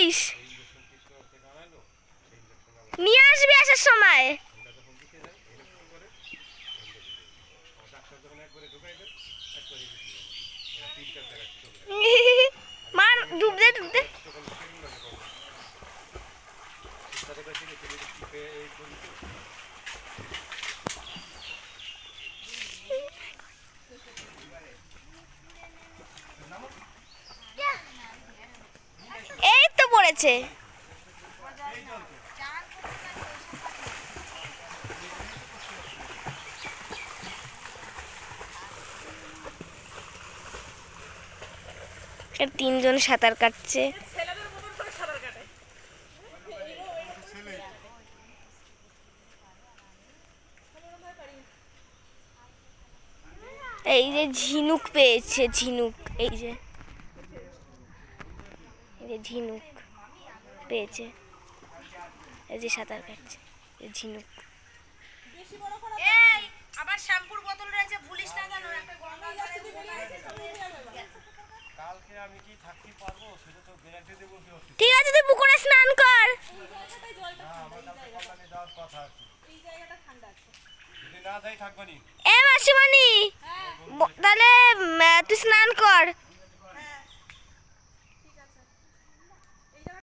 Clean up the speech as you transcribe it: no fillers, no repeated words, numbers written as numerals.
রাখিস, নিয়ে আসবি আসার সময়। মার ডুব দে ডুব দে। এই তো পড়েছে। তিনজন সাঁতার কাটছে। এই যে ঝিনুক পেয়েছে, ঝিনুক, এই যে ঝিনুক পেয়েছে, এই যে সাঁতার কাটছে, ঝিনুক। আবার শ্যাম্পুর বোতল রয়েছে, ভুলিস না জানো। ঠিক আছে, তুই পুকুরে স্নান কর। এ মাসিমণি, তাহলে তুই স্নান কর।